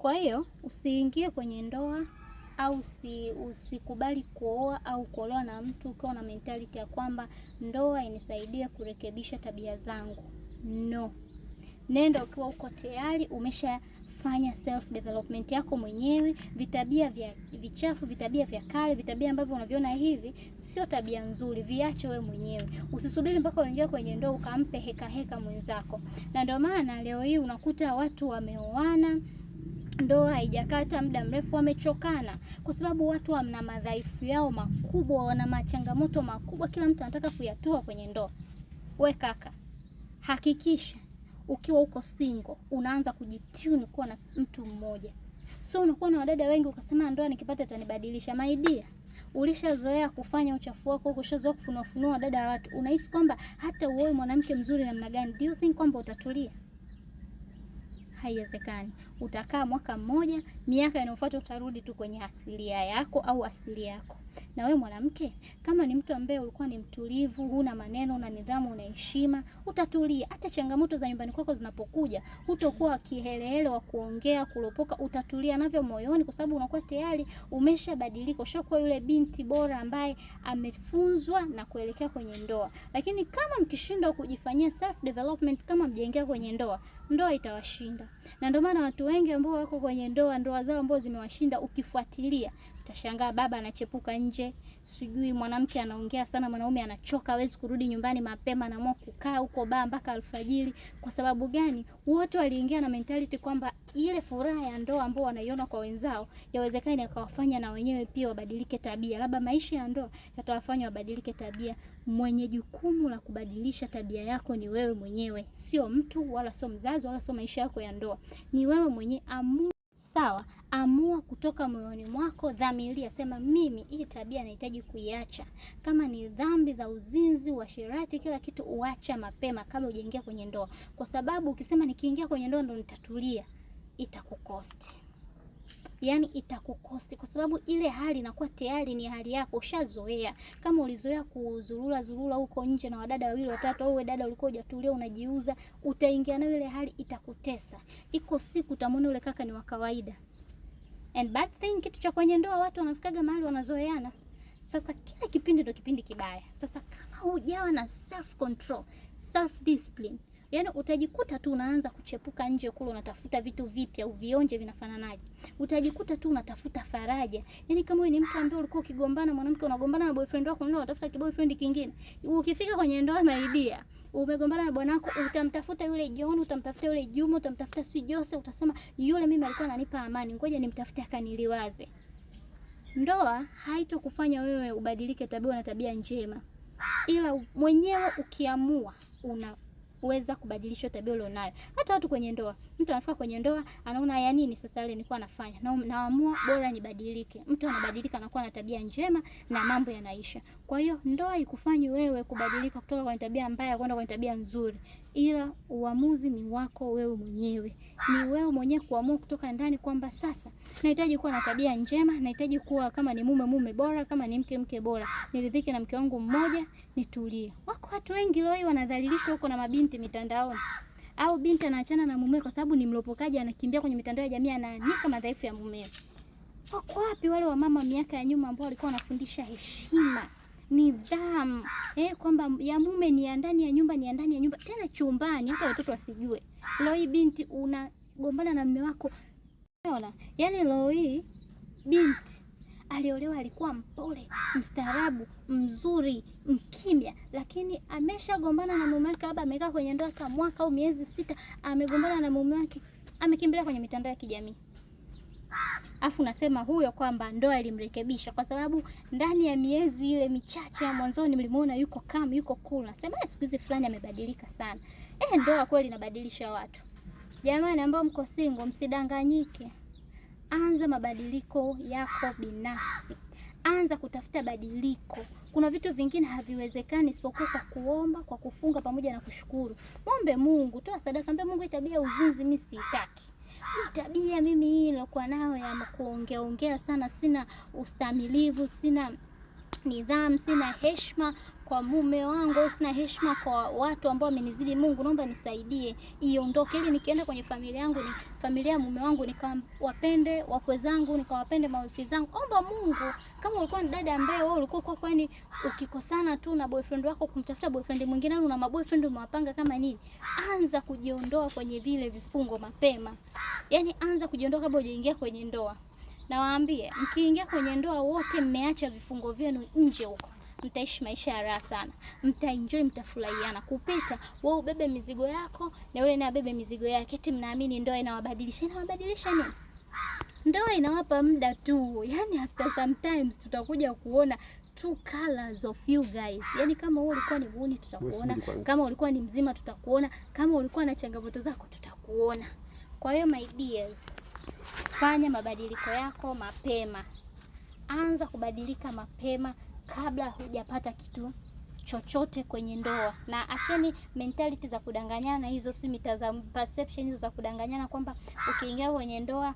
Kwa hiyo usiingie kwenye ndoa au usikubali kuoa au kuolewa na mtu ukiwa na mentality ya kwamba ndoa inisaidia kurekebisha tabia zangu. No. Nenda ukiwa uko tayari umeshafanya self development yako mwenyewe, vitabia vya vichafu, vitabia vya kale, vitabia ambavyo unaviona hivi sio tabia nzuri, viache wewe mwenyewe. Usisubiri mpaka uingie kwenye ndoa ukampe heka mwenzako. Na ndio maana leo hii unakuta watu wameoana, ndoa haijakata muda mrefu, wamechokana kwa sababu watu wana madhaifu yao makubwa, wana machangamoto makubwa, kila mtu anataka kuyatua kwenye ndoa. We kaka, hakikisha ukiwa uko single unaanza kujitune kuwa na mtu mmoja. So unakuwa na wadada wengi ukasema ndoa nikipata itanibadilisha. My dear, ulishazoea kufanya uchafu wako huko, ushazoea kufunua wadada wa watu. Unahisi kwamba hata uoe mwanamke mzuri namna gani, do you think kwamba utatulia? Haiwezekani. Utakaa mwaka mmoja, miaka inayofuata utarudi tu kwenye asilia yako au asili yako. Na wewe mwanamke, kama ni mtu ambaye ulikuwa ni mtulivu, huna maneno, una nidhamu, una heshima, utatulia. Hata changamoto za nyumbani kwako zinapokuja, hutakuwa kihelehele wa kuongea, kulopoka, utatulia navyo moyoni kwa sababu unakuwa tayari umeshabadilika, ushakuwa yule binti bora ambaye amefunzwa na kuelekea kwenye ndoa. Lakini kama mkishindwa kujifanyia self development, kama mjengea kwenye ndoa, ndoa itawashinda. Na ndio maana watu wengi ambao wako kwenye ndoa zao ambao zimewashinda, ukifuatilia utashangaa baba anachepuka nje, sijui mwanamke anaongea sana, mwanaume anachoka, hawezi kurudi nyumbani mapema, anaamua kukaa huko baa mpaka alfajiri. Kwa sababu gani? Wote waliingia na mentality kwamba ile furaha ya ndoa ambao wanaiona kwa wenzao yawezekana ikawafanya na wenyewe pia wabadilike tabia. Labda maisha ya ndoa yatawafanya wabadilike tabia. Mwenye jukumu la kubadilisha tabia yako ni wewe mwenyewe, sio mtu wala sio mzazi wala sio maisha yako ya ndoa. Ni wewe mwenyewe. Sawa, amua kutoka moyoni mwako, dhamiria, sema mimi hii tabia nahitaji kuiacha. Kama ni dhambi za uzinzi, uasherati, kila kitu uacha mapema kabla hujaingia kwenye ndoa. Kwa sababu ukisema nikiingia kwenye ndoa ndo nitatulia, itakukosti. Yaani itakukosti kwa sababu ile hali inakuwa tayari ni hali yako, ushazoea. Kama ulizoea kuzurura huko nje na wadada wawili watatu, au wewe dada ulikuwa hujatulia unajiuza, utaingia na ile hali, itakutesa. Iko siku utamwona yule kaka ni wa kawaida. And bad thing, kitu cha kwenye ndoa watu wanafikaga mahali wanazoeana. Sasa kila kipindi ndio kipindi kibaya. Sasa kama hujawa na self control, self discipline, yaani utajikuta tu unaanza kuchepuka nje kule, unatafuta vitu vipya, uvionje vinafananaje. Utajikuta tu unatafuta faraja. Yaani kama wewe ni mtu ambaye ulikuwa ukigombana mwanamke, unagombana na boyfriend wako, ndio unatafuta kiboyfriend kingine. Ukifika kwenye ndoa maidia, umegombana na bwana wako, utamtafuta yule John, utamtafuta yule Juma, utamtafuta si Jose, utasema yule mimi alikuwa ananipa amani, ngoja nimtafute akaniliwaze. Ndoa haitokufanya wewe ubadilike tabia na tabia njema. Ila mwenyewe ukiamua unaweza kubadilisha tabia ulionayo. Hata watu kwenye ndoa, mtu anafika kwenye ndoa anaona ya nini sasa ile nilikuwa nafanya, na naamua bora nibadilike. Mtu anabadilika, anakuwa na tabia njema na mambo yanaisha. Kwa hiyo ndoa ikufanyi wewe kubadilika kutoka kwenye tabia mbaya kwenda kwenye tabia nzuri, ila uamuzi ni wako wewe mwenyewe. Ni wewe mwenyewe kuamua kutoka ndani kwamba sasa nahitaji kuwa na tabia njema, nahitaji kuwa kama ni mume bora, kama ni mke bora, niridhike na mke wangu mmoja, nitulie. Wako watu wengi leo hii wanadhalilisha huko na mabinti mitandaoni. Au binti anaachana na mume kwa sababu ni mlopokaji, anakimbia kwenye mitandao ya jamii, anaanika madhaifu ya mume. Wako wapi wale wa mama miaka ya nyuma ambao walikuwa wanafundisha heshima, nidhamu, kwamba ya mume ni ya ndani ya nyumba, ni ya ndani ya nyumba, tena chumbani hata watoto wasijue. Leo hii binti unagombana na mume wako. Unaona? Yaani leo hii binti aliolewa alikuwa mpole, mstaarabu, mzuri, mkimya, lakini ameshagombana na mume wake, labda amekaa kwenye ndoa kama mwaka au miezi 6, amegombana na mume wake, amekimbilia kwenye mitandao ya kijamii. Afu nasema huyo kwamba ndoa ilimrekebisha kwa sababu ndani ya miezi ile michache ya mwanzoni mlimuona yuko calm, yuko cool. Nasema siku hizi fulani amebadilika sana. Ndoa kweli inabadilisha watu. Jamani ambao mko single, msidanganyike. Anza mabadiliko yako binafsi. Anza kutafuta badiliko. Kuna vitu vingine haviwezekani isipokuwa kwa kuomba, kwa kufunga pamoja na kushukuru. Muombe Mungu, toa sadaka, mwambie Mungu tabia uzinzi mimi sitaki. Hii tabia mimi hii nilokuwa nayo ya kuongea sana, sina ustamilivu, sina nidhamu, sina heshima kwa mume wangu, au sina heshima kwa watu ambao wamenizidi. Mungu naomba nisaidie iondoke, ili nikienda kwenye familia yangu, ni familia ya mume wangu, nikawapende wakwe zangu, nikawapende mawifi zangu. Omba Mungu. Kama ulikuwa ni dada ambaye wewe ulikuwa kwa kwani ukikosana tu na boyfriend wako kumtafuta boyfriend mwingine, au na maboyfriend umewapanga kama nini, anza kujiondoa kwenye vile vifungo mapema. Yaani anza kujiondoa kabla hujaingia kwenye ndoa. Na waambie, mkiingia kwenye ndoa wote mmeacha vifungo vyenu nje huko, mtaishi maisha ya raha sana, mtaenjoy, mtafurahiana kupita wewe ubebe mizigo yako na yule naye abebe mizigo yake. Eti mnaamini ndoa inawabadilisha? Inawabadilisha nini? Ndoa inawapa muda tu. Yaani after sometimes tutakuja kuona two colors of you guys. Yaani kama wewe ulikuwa ni muuni tutakuona, kama ulikuwa ni mzima tutakuona, kama ulikuwa na changamoto zako tutakuona. Kwa hiyo my dears, fanya mabadiliko yako mapema. Anza kubadilika mapema kabla hujapata kitu chochote kwenye ndoa. Na acheni mentality za kudanganyana hizo, si mitazamo, perception hizo za kudanganyana kwamba ukiingia kwenye ndoa